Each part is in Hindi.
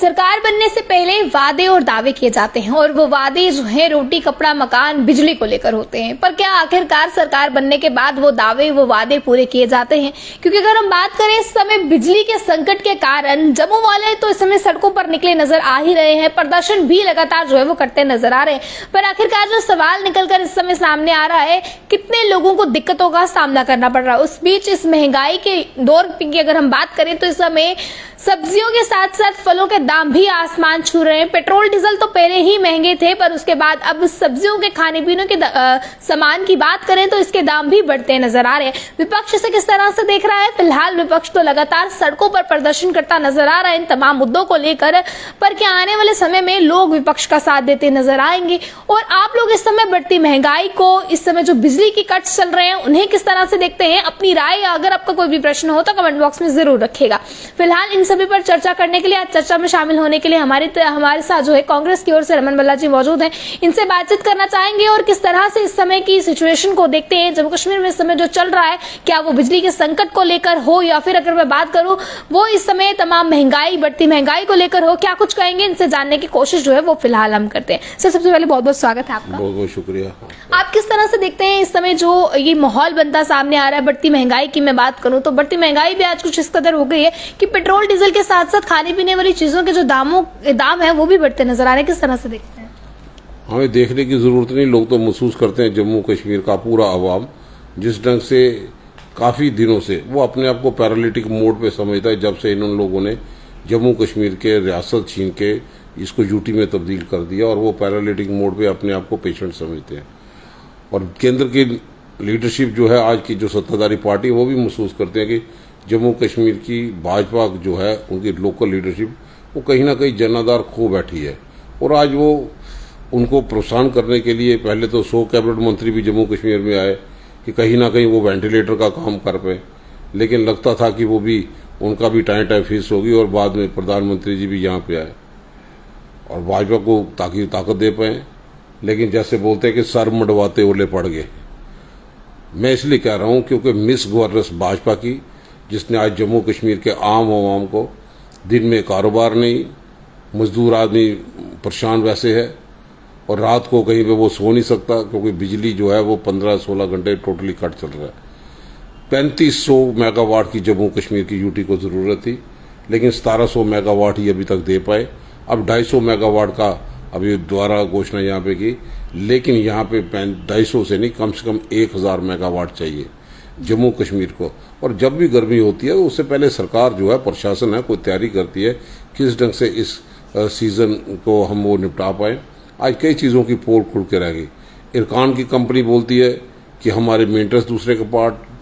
सरकार बनने से पहले वादे और दावे किए जाते हैं और वो वादे जो है रोटी कपड़ा मकान बिजली को लेकर होते हैं। पर क्या आखिरकार सरकार बनने के बाद वो दावे वो वादे पूरे किए जाते हैं? क्योंकि अगर हम बात करें इस समय बिजली के संकट के कारण जम्मू वाले तो इस समय सड़कों पर निकले नजर आ ही रहे हैं, प्रदर्शन भी लगातार जो है वो करते नजर आ रहे हैं। पर आखिरकार जो सवाल निकलकर इस समय सामने आ रहा है, कितने लोगों को दिक्कतों का सामना करना पड़ रहा है। उस बीच इस महंगाई के दौर की अगर हम बात करें तो इस समय सब्जियों के साथ साथ फलों के दाम भी आसमान छू रहे हैं। पेट्रोल डीजल तो पहले ही महंगे थे, पर उसके बाद अब सब्जियों के खाने पीने के सामान की बात करें तो इसके दाम भी बढ़ते नजर आ रहे हैं। विपक्ष इसे किस तरह से देख रहा है? फिलहाल विपक्ष तो लगातार सड़कों पर प्रदर्शन करता नजर आ रहा है इन तमाम मुद्दों को लेकर। पर क्या आने वाले समय में लोग विपक्ष का साथ देते नजर आएंगे? और आप लोग इस समय बढ़ती महंगाई को, इस समय जो बिजली की कट चल रहे हैं, उन्हें किस तरह से देखते हैं? अपनी राय अगर आपका कोई भी प्रश्न हो तो कमेंट बॉक्स में जरूर रखिएगा। फिलहाल इन सभी पर चर्चा करने के लिए, आज चर्चा में शामिल होने के लिए हमारे साथ जो है कांग्रेस की ओर से रमन भल्ला जी मौजूद हैं। इनसे बातचीत करना चाहेंगे और किस तरह से इस समय की सिचुएशन को देखते हैं। जम्मू कश्मीर में इस समय जो चल रहा है, क्या वो बिजली के संकट को लेकर हो या फिर अगर मैं बात करूं वो इस समय तमाम महंगाई, बढ़ती महंगाई को लेकर हो, क्या कुछ कहेंगे? इनसे जानने की कोशिश जो है वो फिलहाल हम करते हैं। सर, सबसे पहले बहुत बहुत स्वागत है आपका। बहुत बहुत शुक्रिया। आप किस तरह से देखते हैं इस समय जो ये माहौल बनता सामने आ रहा है? बढ़ती महंगाई की मैं बात करूं तो बढ़ती महंगाई भी आज कुछ इस कदर हो गई है कि पेट्रोल डीजल के साथ साथ खाने पीने वाली चीजों के जो दाम है वो भी बढ़ते नजर आ रहे हैं। किस तरह से देखते हैं? हमें देखने की जरूरत नहीं, लोग तो महसूस करते हैं। जम्मू कश्मीर का पूरा अवाम जिस ढंग से काफी दिनों से वो अपने आप को पैरालिटिक मोड पे समझता है, जब से इन लोगों ने जम्मू कश्मीर के रियासत छीन के इसको यूटी में तब्दील कर दिया और वो पैरालिटिक मोड पे अपने आप को पेशेंट समझते हैं। और केंद्र की लीडरशिप जो है, आज की जो सत्ताधारी पार्टी, वो भी महसूस करते हैं कि जम्मू कश्मीर की भाजपा जो है, उनकी लोकल लीडरशिप, वो कहीं ना कहीं जनाधार खो बैठी है। और आज वो उनको प्रोत्साहन करने के लिए पहले तो 100 कैबिनेट मंत्री भी जम्मू कश्मीर में आए कि कहीं ना कहीं वो वेंटिलेटर का काम कर पाए, लेकिन लगता था कि वो भी उनका भी टाइम फीस होगी। और बाद में प्रधानमंत्री जी भी यहाँ पे आए और भाजपा को ताकि ताकत दे पाए, लेकिन जैसे बोलते हैं कि सर मडवाते ओले पड़ गए। मैं इसलिए कह रहा हूँ क्योंकि मिस गवर्नेंस भाजपा की, जिसने आज जम्मू कश्मीर के आम आवाम को दिन में कारोबार नहीं, मजदूर आदमी परेशान वैसे है, और रात को कहीं पे वो सो नहीं सकता क्योंकि बिजली जो है वो 15-16 घंटे टोटली कट चल रहा है। 3500 मेगावाट की जम्मू कश्मीर की यूटी को जरूरत थी, लेकिन 1700 मेगावाट ही अभी तक दे पाए। अब 250 मेगावाट का अभी द्वारा घोषणा यहाँ पे की, लेकिन यहाँ पे 250 से नहीं, कम से कम 1000 मेगावाट चाहिए जम्मू कश्मीर को। और जब भी गर्मी होती है उससे पहले सरकार जो है, प्रशासन है, कोई तैयारी करती है किस ढंग से इस सीजन को हम वो निपटा पाए। आज कई चीज़ों की पोल खुल के रह गई। इरकान की कंपनी बोलती है कि हमारे मेंटेनेंस दूसरे के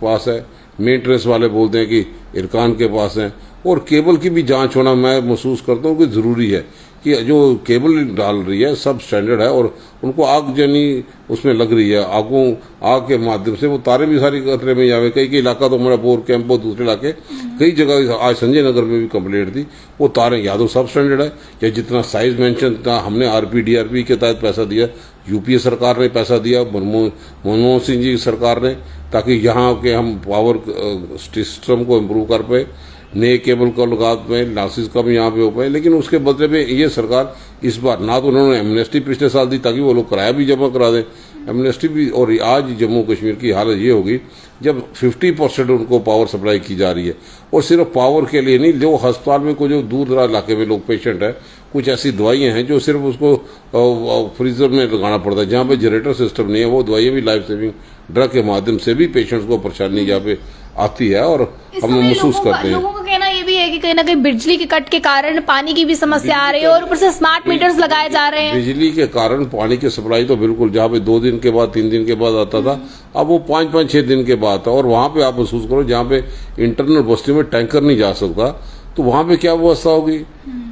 पास है, मेंटेनेंस वाले बोलते हैं कि इरकान के पास है। और केबल की भी जांच होना मैं महसूस करता हूँ कि ज़रूरी है कि जो केबल डाल रही है सब स्टैंडर्ड है, और उनको आग जनी उसमें लग रही है, आग के माध्यम से वो तारे भी सारी खतरे में जावे। कई इलाका तो हमारा बोर कैंप, दूसरे इलाके कई जगह, आज संजय नगर में भी कंप्लेंट थी, वो तारे या तो सब स्टैंडर्ड है या जितना साइज मेंशन था। हमने RPDRP के तहत पैसा दिया, यूपीए सरकार ने पैसा दिया, मनमोहन सिंह जी की सरकार ने, ताकि यहाँ के हम पावर सिस्टम को इम्प्रूव कर पाए, नए केबल को लगा पाए, लॉसेस कम यहाँ पे हो पाए। लेकिन उसके बदले में ये सरकार इस बार ना तो उन्होंने एमनेस्टी पिछले साल दी ताकि वो लोग किराया भी जमा करा दें, एमनेस्टी भी। और आज जम्मू कश्मीर की हालत ये होगी जब 50% उनको पावर सप्लाई की जा रही है, और सिर्फ पावर के लिए नहीं, जो अस्पताल में कोई जो दूर दराज इलाके में लोग पेशेंट है, कुछ ऐसी दवाइयाँ हैं जो सिर्फ उसको फ्रीजर में लगाना पड़ता है, जहाँ पे जनरेटर सिस्टम नहीं है। वो दवाइयाँ भी लाइफ सेविंग ड्रग के माध्यम से भी पेशेंट्स को परेशानी यहाँ पे आती है, और हम महसूस करते हैं। लोगों का कहना ये भी है कि कहीं ना कहीं बिजली के कट के कारण पानी की भी समस्या आ रही है, और ऊपर से स्मार्ट मीटर्स लगाए जा रहे हैं। बिजली के कारण पानी की सप्लाई तो बिल्कुल, जहाँ पे 2 दिन के बाद 3 दिन के बाद आता था, अब वो 5-5-6 दिन के बाद था। और वहां पे आप महसूस करो, जहाँ पे इंटरनल बस्ती में टैंकर नहीं जा सकता, तो वहां पे क्या व्यवस्था होगी?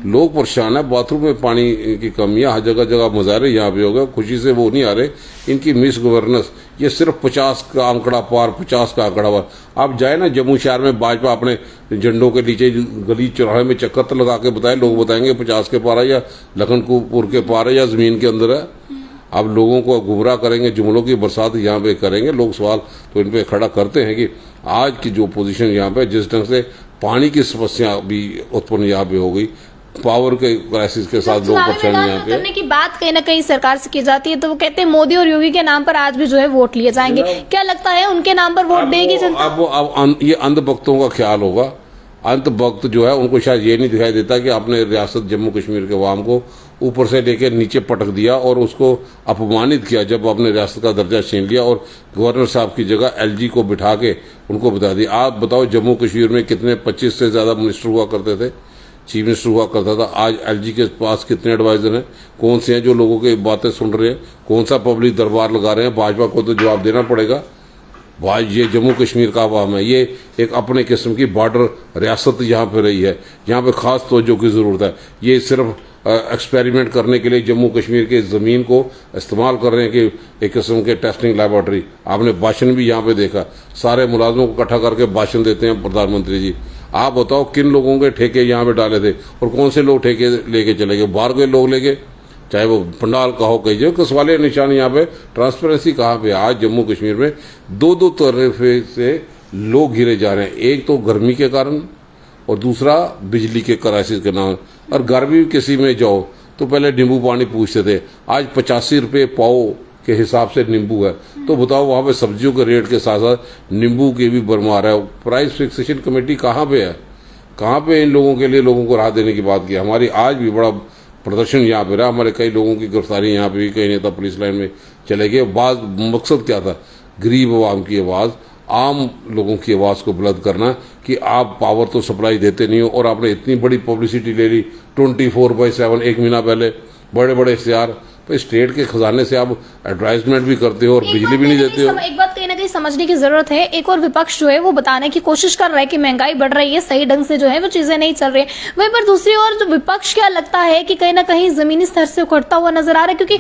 लोग परेशान है, बाथरूम में पानी की कमी है, हर जगह जगह मुजाहरे यहाँ पे हो गए, खुशी से वो नहीं आ रहे। इनकी मिस गवर्नेंस, ये सिर्फ 50 का आंकड़ा पार, 50 का आंकड़ा पार। आप जाए ना जम्मू शहर में, भाजपा अपने झंडों के नीचे गली चौराहे में चक्कर लगा के बताए, लोग बताएंगे 50 के पार है या लखनपुर के पार है या जमीन के अंदर है। अब लोगों को गुमराह करेंगे, जुमलों की बरसात यहाँ पे करेंगे। लोग सवाल तो इन पे खड़ा करते हैं कि आज की जो पोजीशन यहाँ पे, जिस ढंग से पानी की समस्या भी उत्पन्न यहाँ पे हो गई, पावर के क्राइसिस के साथ लोग परेशानी यहाँ पे करने की बात कहीं ना कहीं सरकार से की जाती है, तो वो कहते हैं मोदी और योगी के नाम पर आज भी जो है वोट लिए जाएंगे। क्या लगता है उनके नाम पर वोट देगी जनता? अब ये अंधभक्तों का ख्याल होगा। अंधभक्त जो है उनको शायद ये नहीं दिखाई देता कि आपने रियासत जम्मू कश्मीर के अवाम को ऊपर से लेकर नीचे पटक दिया और उसको अपमानित किया जब आपने रियासत का दर्जा छीन लिया और गवर्नर साहब की जगह एलजी को बिठा के उनको बता दिया। आप बताओ जम्मू कश्मीर में कितने 25 से ज्यादा मिनिस्टर हुआ करते थे, चीफ मिनिस्टर हुआ करता था। आज एलजी के पास कितने एडवाइजर हैं, कौन से हैं जो लोगों की बातें सुन रहे हैं, कौन सा पब्लिक दरबार लगा रहे हैं? भाजपा को तो जवाब देना पड़ेगा। भाई ये जम्मू कश्मीर का अवाम है, ये एक अपने किस्म की बॉर्डर रियासत यहाँ पे रही है, यहाँ पे खास तवज्जो की जरूरत है। ये सिर्फ एक्सपेरिमेंट करने के लिए जम्मू कश्मीर की जमीन को इस्तेमाल कर रहे हैं कि एक किस्म के टेस्टिंग लेबोरेटरी। आपने भाषण भी यहाँ पे देखा, सारे मुलाजमों को इकट्ठा करके भाषण देते हैं प्रधानमंत्री जी। आप बताओ किन लोगों के ठेके यहाँ पे डाले थे और कौन से लोग ठेके लेके चले गए? बाहर के लोग ले गए, चाहे वो पंडाल का हो, कहीं जो सवालिया निशान यहाँ पे। ट्रांसपेरेंसी कहाँ पे? आज जम्मू कश्मीर में दो तरफ से लोग घिरे जा रहे हैं, एक तो गर्मी के कारण और दूसरा बिजली के क्राइसिस के नाम। और गर्मी किसी में जाओ तो पहले नींबू पानी पूछते थे, आज 85 रुपये पाव के हिसाब से नींबू है। तो बताओ वहां पे सब्जियों के रेट के साथ साथ नींबू की भी भरमार है। प्राइस फिक्सेशन कमेटी कहाँ पे है? कहाँ पे इन लोगों के लिए लोगों को राहत देने की बात की? हमारी आज भी बड़ा प्रदर्शन यहाँ पे रहा, हमारे कई लोगों की गिरफ्तारी यहाँ पे भी, कई नेता पुलिस लाइन में चले गए। मकसद क्या था? गरीब आवाम की आवाज, आम लोगों की आवाज को बुलंद करना कि आप पावर तो सप्लाई देते नहीं हो और आपने इतनी बड़ी पब्लिसिटी ले ली 24/7 एक महीना पहले, बड़े बड़े इश्तिहार। तो स्टेट के खजाने से आप एडवर्टाइजमेंट भी करते हो और बिजली भी नहीं देते हो। एक बात कहीं ना कहीं समझने की जरूरत है। एक और विपक्ष जो है वो बताने की कोशिश कर रहा है कि महंगाई बढ़ रही है, सही ढंग से जो है वो चीजें नहीं चल रही है। वहीं पर दूसरी ओर जो विपक्ष क्या लगता है कि कहीं ना कहीं जमीनी स्तर से उखड़ता हुआ नजर आ रहा है, क्योंकि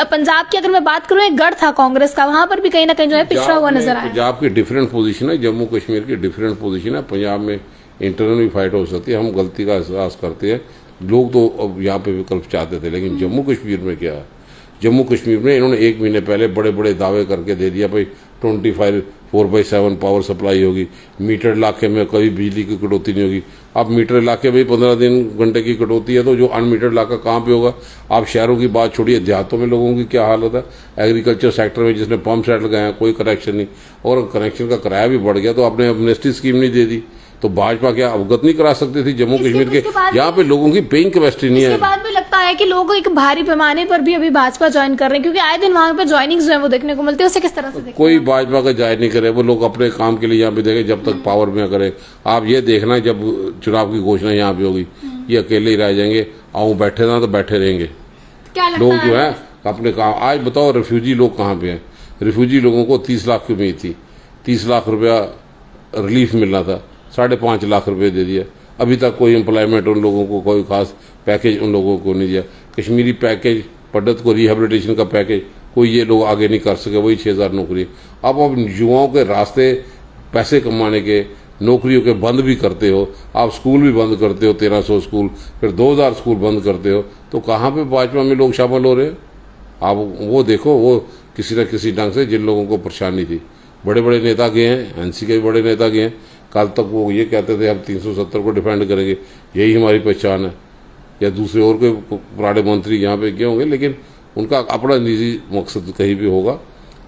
पंजाब की अगर मैं बात करूं, एक गढ़ था कांग्रेस का, वहां पर भी कहीं ना कहीं जो है पिछड़ा हुआ नजर आ रहा है। पंजाब की डिफरेंट पोजीशन है, जम्मू कश्मीर की डिफरेंट पोजीशन है। पंजाब में इंटरनल भी फाइट हो सकती है, हम गलती का एहसास करते हैं। लोग तो अब यहाँ पे विकल्प चाहते थे, लेकिन जम्मू कश्मीर में क्या है? जम्मू कश्मीर में इन्होंने 1 महीने पहले बड़े बड़े दावे करके दे दिया भाई 24/7 पावर सप्लाई होगी, मीटर इलाके में कभी बिजली की कटौती नहीं होगी। अब मीटर इलाके में 15 घंटे की कटौती है, तो जो अनमीटर इलाका कहाँ पे होगा? आप शहरों की बात छोड़िए, देहातों में लोगों की क्या हालत है? एग्रीकल्चर सेक्टर में जिसने पंप सेट लगाए हैं कोई कनेक्शन नहीं, और कनेक्शन का किराया भी बढ़ गया, तो आपने एमनेस्टी स्कीम नहीं दे दी। तो भाजपा क्या अवगत नहीं करा सकती थी जम्मू कश्मीर के? यहाँ पे लोगों की पेइंग कैपेसिटी नहीं है। इसके बाद भी लगता है कि लोग एक भारी पैमाने पर भी अभी भाजपा ज्वाइन कर रहे हैं, क्योंकि आए दिन वहां पे ज्वाइनिंग जो है वो देखने को मिलती है। उसे किस तरह से कोई भाजपा का ज्वाइन नहीं करे, वो लोग अपने काम के लिए यहाँ पे देखे जब तक पावर में करे। आप ये देखना जब चुनाव की घोषणा यहाँ पे होगी, ये अकेले ही रह जाएंगे, आऊं बैठे ना तो बैठे रहेंगे लोग जो है अपने काम। आज बताओ रिफ्यूजी लोग कहाँ पे हैं? रिफ्यूजी लोगों को 30 लाख की उम्मीद थी, 30 लाख रुपया रिलीफ मिलना था, 5.5 लाख रुपए दे दिया। अभी तक कोई एम्प्लॉयमेंट उन लोगों को, कोई खास पैकेज उन लोगों को नहीं दिया। कश्मीरी पैकेज, पद्धत को रिहेबिलिटेशन का पैकेज कोई ये लोग आगे नहीं कर सके, वही 6000 नौकरी। अब युवाओं के रास्ते पैसे कमाने के, नौकरियों के बंद भी करते हो, आप स्कूल भी बंद करते हो, 1300 स्कूल, फिर 2000 स्कूल बंद करते हो, तो कहाँ पे भाजपा में लोग शामिल हो रहे हैं? आप वो देखो, वो किसी न किसी ढंग से जिन लोगों को परेशानी थी, बड़े बड़े नेता गए हैं, एनसी के भी बड़े नेता गए हैं। कल तक वो ये कहते थे हम 370 को डिफेंड करेंगे, यही हमारी पहचान है, या दूसरे और के पुराने मंत्री यहाँ पे गए होंगे, लेकिन उनका अपना निजी मकसद कहीं भी होगा।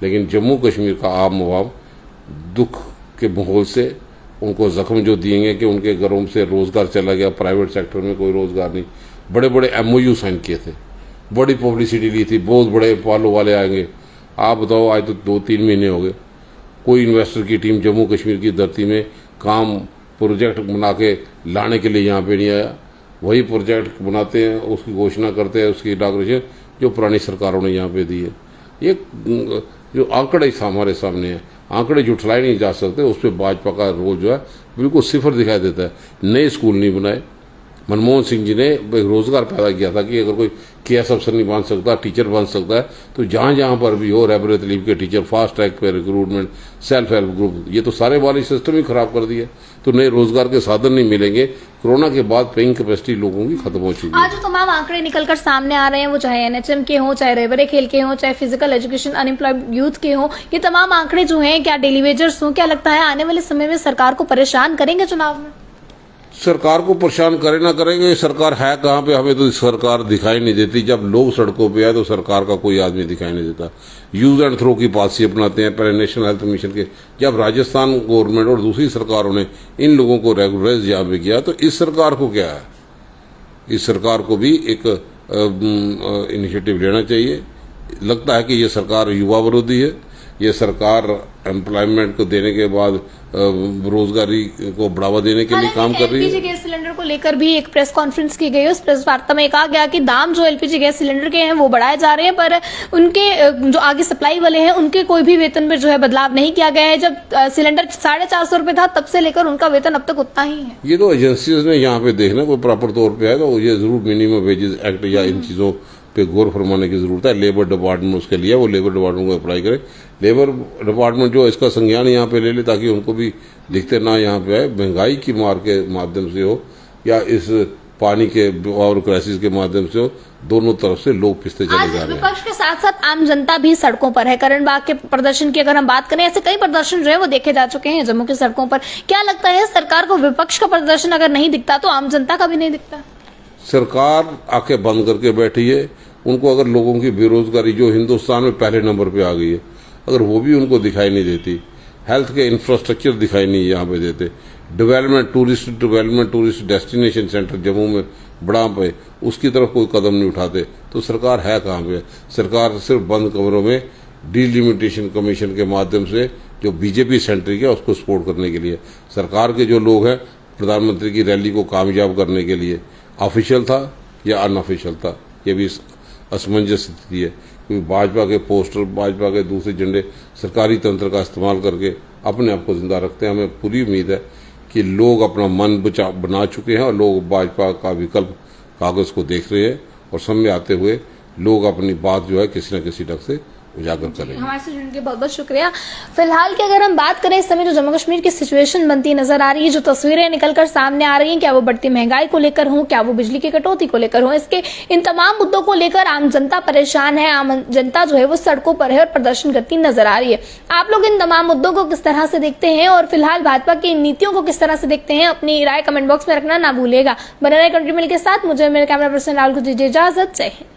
लेकिन जम्मू कश्मीर का आम आवाम दुख के माहौल से उनको जख्म जो दिएंगे कि उनके घरों से रोजगार चला गया, प्राइवेट सेक्टर में कोई रोजगार नहीं। बड़े बड़े MOU साइन किए थे, बड़ी पब्लिसिटी ली थी, बहुत बड़े पालो वाले आएंगे। आप बताओ आज तो 2-3 महीने हो गए, कोई इन्वेस्टर की टीम जम्मू कश्मीर की धरती में काम प्रोजेक्ट बना के लाने के लिए यहाँ पे नहीं आया। वही प्रोजेक्ट बनाते हैं, उसकी घोषणा करते हैं, उसकी इनाग्रेशन जो पुरानी सरकारों ने यहाँ पे दी है। ये जो आंकड़े हमारे सामने है, आंकड़े जुटलाए नहीं जा सकते, उस पर भाजपा का रोल जो है बिल्कुल सिफर दिखाई देता है। नए स्कूल नहीं बनाए, मनमोहन सिंह जी ने रोजगार पैदा किया था कि अगर कोई KS अफसर नहीं बन सकता, टीचर बन सकता है, तो जहां जहां पर भी हो रेगुलर तलीब के टीचर, फास्ट ट्रैक पे रिक्रूटमेंट, सेल्फ हेल्प ग्रुप, ये तो सारे वाली सिस्टम ही खराब कर दिया। तो नए रोजगार के साधन नहीं मिलेंगे। कोरोना के बाद पेइंग कैपेसिटी लोगों की खत्म हो चुकी है। आज जो तमाम आंकड़े निकलकर सामने आ रहे हैं, वो चाहे NHM के हों, चाहे रेवरे खेल के हों, चाहे फिजिकल एजुकेशन अनएम्प्लॉयड यूथ के हों, ये तमाम आंकड़े जो हैं, क्या डेली वेजर्स हों, क्या लगता है आने वाले समय में सरकार को परेशान करेंगे चुनाव में? सरकार को परेशान करे ना करेंगे, सरकार है कहाँ पे? हमें तो सरकार दिखाई नहीं देती। जब लोग सड़कों पे आए तो सरकार का कोई आदमी दिखाई नहीं देता। यूज एंड थ्रो की पॉलिसी अपनाते हैं पहले नेशनल हेल्थ मिशन के। जब राजस्थान गवर्नमेंट और दूसरी सरकारों ने इन लोगों को रेगुलराइज यहाँ पे किया, तो इस सरकार को क्या है? इस सरकार को भी एक इनिशिएटिव लेना चाहिए। लगता है कि ये सरकार युवा विरोधी है। ये सरकार एम्प्लॉयमेंट को देने के बाद रोजगारी को बढ़ावा देने के लिए काम कर रही है। एलपीजी गैस सिलेंडर को लेकर भी एक प्रेस कॉन्फ्रेंस की गई। उस प्रेस वार्ता में कहा गया कि दाम जो एलपीजी गैस सिलेंडर के हैं वो बढ़ाए जा रहे हैं, पर उनके जो आगे सप्लाई वाले हैं उनके कोई भी वेतन में जो है बदलाव नहीं किया गया है। जब सिलेंडर 450 रुपए था तब से लेकर उनका वेतन अब तक उतना ही है। ये तो एजेंसीज ने यहाँ पे देखना, कोई प्रॉपर तौर पे है तो ये जरूर मिनिमम वेजेस एक्ट या इन चीजों पे गौर फरमाने की जरूरत है। लेबर डिपार्टमेंट उसके लिए, वो लेबर डिपार्टमेंट को अप्लाई करे। लेबर डिपार्टमेंट जो इसका संज्ञान यहाँ पे ले ले, ताकि उनको भी दिखते ना यहाँ पे आए। महंगाई की मार के माध्यम से हो या इस पानी के और क्राइसिस के माध्यम से हो, दोनों तरफ से लोग पिसते चले जा रहे हैं। विपक्ष के साथ साथ आम जनता भी सड़कों पर है। करण बाग के प्रदर्शन की अगर हम बात करें, ऐसे कई प्रदर्शन जो है वो देखे जा चुके हैं जम्मू की सड़कों पर। क्या लगता है सरकार को विपक्ष का प्रदर्शन अगर नहीं दिखता तो आम जनता का भी नहीं दिखता? सरकार आंखें बंद करके बैठी है। उनको अगर लोगों की बेरोजगारी जो हिंदुस्तान में पहले नंबर पे आ गई है, अगर वो भी उनको दिखाई नहीं देती, हेल्थ के इंफ्रास्ट्रक्चर दिखाई नहीं यहाँ पे देते, development tourist destination centre Jammu में बढ़ा पे, उसकी तरफ कोई कदम नहीं उठाते, तो सरकार है कहाँ पे? सरकार सिर्फ बंद कमरों में डिलिमिटेशन कमीशन के माध्यम से जो बीजेपी सेंट्रिक है उसको सपोर्ट करने के लिए। सरकार के जो लोग हैं प्रधानमंत्री की रैली को कामयाब करने के लिए, ऑफिशियल था या अनऑफिशियल था, ये भी असमंजस स्थिति है। क्योंकि भाजपा के पोस्टर, भाजपा के दूसरे झंडे सरकारी तंत्र का इस्तेमाल करके अपने आप को जिंदा रखते हैं। हमें पूरी उम्मीद है कि लोग अपना मन बना चुके हैं और लोग भाजपा का विकल्प कागज को देख रहे हैं और सामने आते हुए लोग अपनी बात जो है किसी न किसी ढंग से उजागर करें। हमारे से जुड़ने के बहुत बहुत शुक्रिया। फिलहाल की अगर हम बात करें, इस समय जो जम्मू कश्मीर की सिचुएशन बनती नजर आ रही है, जो तस्वीरें निकलकर सामने आ रही हैं, क्या वो बढ़ती महंगाई को लेकर हो, क्या वो बिजली की कटौती को लेकर हो, इसके इन तमाम मुद्दों को लेकर आम जनता परेशान है। आम जनता जो है वो सड़कों पर है और प्रदर्शन करती नजर आ रही है। आप लोग इन तमाम मुद्दों को किस तरह से देखते हैं और फिलहाल भाजपा की नीतियों को किस तरह से देखते हैं, अपनी राय कमेंट बॉक्स में रखना ना भूलिएगा। बने रहे कंट्रीमेल के साथ। मुझे मेरे कैमरा पर्सन राहुल को दीजिए इजाजत। जय हिंद।